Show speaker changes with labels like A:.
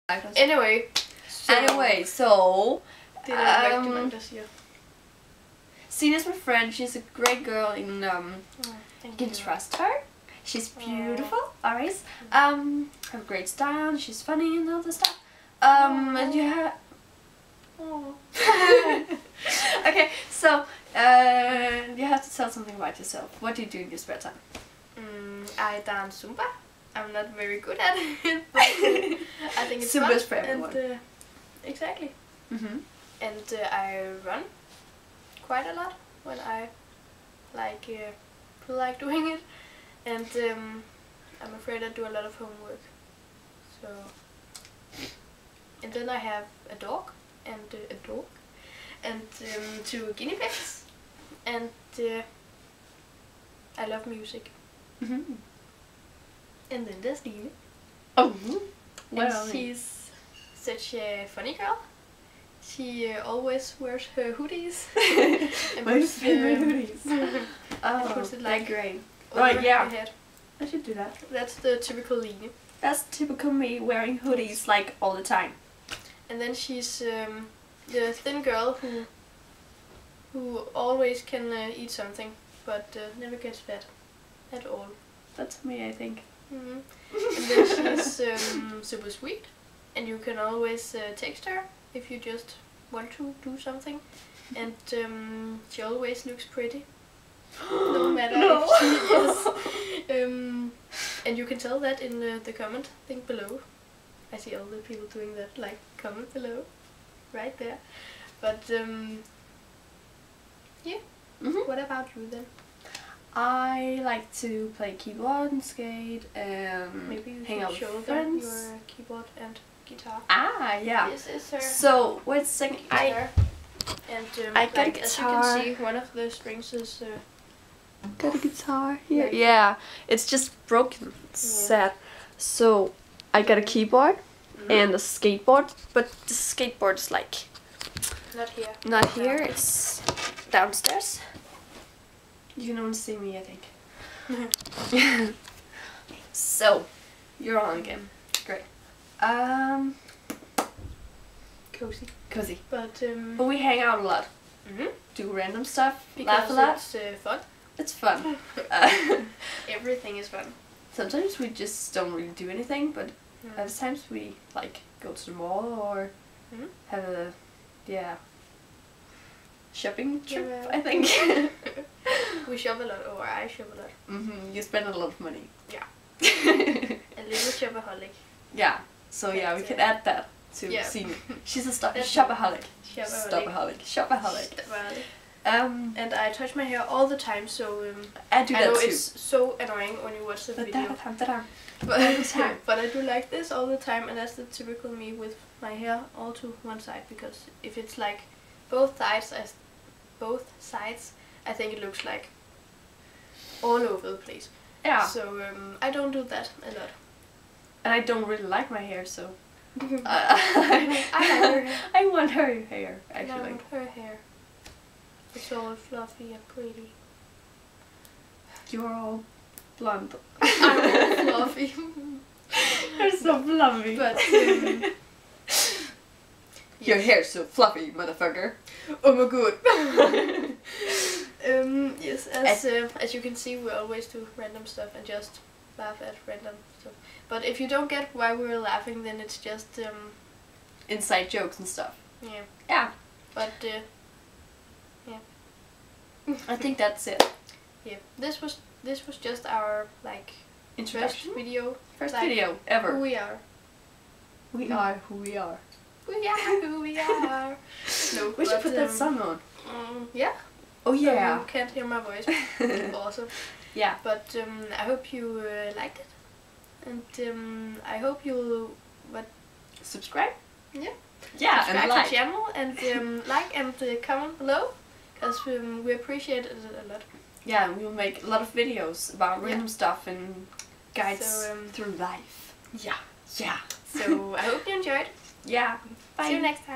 A: Anyway,
B: so
A: det er rigtig mange, der siger.
B: Sina's my friend. She's a great girl, and you can trust her. She's beautiful, always. Have a great style. And she's funny and all this stuff. And you have. Okay, so you have to tell something about yourself. What do you do in your spare time?
A: I dance Zumba. I'm not very good at it, but I think it's
B: Zumba's
A: fun.
B: for everyone.
A: And, exactly. And I run quite a lot when I feel like doing it. And I'm afraid I do a lot of homework. So, and then I have a dog and and 2 guinea pigs, and I love music. And then there's Line.
B: Oh,
A: and she's such a funny girl. She always wears her hoodies. And
B: my favorite hoodies.
A: And puts it like
B: great.
A: over
B: Yeah.
A: her head.
B: I should do that.
A: That's the typical Line.
B: That's typical me, wearing hoodies like all the time.
A: And then she's the thin girl who always can eat something, but never gets fat at all.
B: That's me, I think.
A: And then she's super sweet, and you can always text her if you just want to do something. And she always looks pretty, no matter if she is. And you can tell that in the comment thing below. I see all the people doing that, like comment below, right there. But yeah. What about you then?
B: I like to play keyboard and skate and
A: Maybe you
B: hang
A: should
B: out with
A: show them
B: friends.
A: your keyboard and guitar.
B: Ah, yeah.
A: This is her
B: So, wait a second.
A: guitar. And
B: I got a
A: like, as you can
B: guitar.
A: see, one of the strings is
B: Got a guitar here. Yeah, it's just broken. Sad. So, I got a keyboard and a skateboard, but the skateboard is like
A: not here.
B: not here. It's downstairs. You can only see me, I think. So, you're on game. Great. Cozy.
A: But
B: But we hang out a lot. Do random stuff. Laugh
A: because
B: a lot.
A: it's fun.
B: It's fun.
A: Everything is fun.
B: Sometimes we just don't really do anything, but other times we like go to the mall or have a shopping trip.
A: Yeah.
B: I think.
A: We shop a lot, or I shop a lot.
B: You spend a lot of money.
A: Yeah. A little shopaholic.
B: Yeah. So yeah, we can add that to Sina. She's a shopaholic. Shopaholic.
A: Shopaholic. And I touch my hair all the time, so
B: I do that
A: know
B: too.
A: it's so annoying when you watch the video. But I do like this all the time, and that's the typical me with my hair all to one side, because if it's like both sides, I think it looks like all over the place.
B: Yeah.
A: So I don't do that a lot.
B: And I don't really like my hair, so
A: I like her hair.
B: I want her hair actually.
A: I want her hair. It's all fluffy and pretty.
B: You're all blonde.
A: I'm all fluffy.
B: You're so fluffy.
A: But
B: your hair's so fluffy, motherfucker.
A: Oh my god. Yes, as you can see, we always do random stuff and just laugh at random stuff. But if you don't get why we're laughing, then it's just
B: inside jokes and stuff.
A: Yeah.
B: Yeah.
A: But yeah.
B: I think that's it.
A: Yeah. This was just our
B: Introduction.
A: First
B: First video ever.
A: Who we are.
B: We are who we are.
A: We are who we are. No,
B: we should put that song on.
A: Yeah.
B: Oh yeah.
A: So you can't hear my voice. Awesome.
B: Yeah.
A: But I hope you liked it, and I hope you'll
B: subscribe.
A: Yeah.
B: Yeah,
A: subscribe
B: and like.
A: to the channel and like and comment below, because we appreciate it a lot.
B: Yeah, we'll make a lot of videos about random stuff and guides through life. Yeah. Yeah.
A: So I hope you enjoyed.
B: Yeah. Bye.
A: See you next time.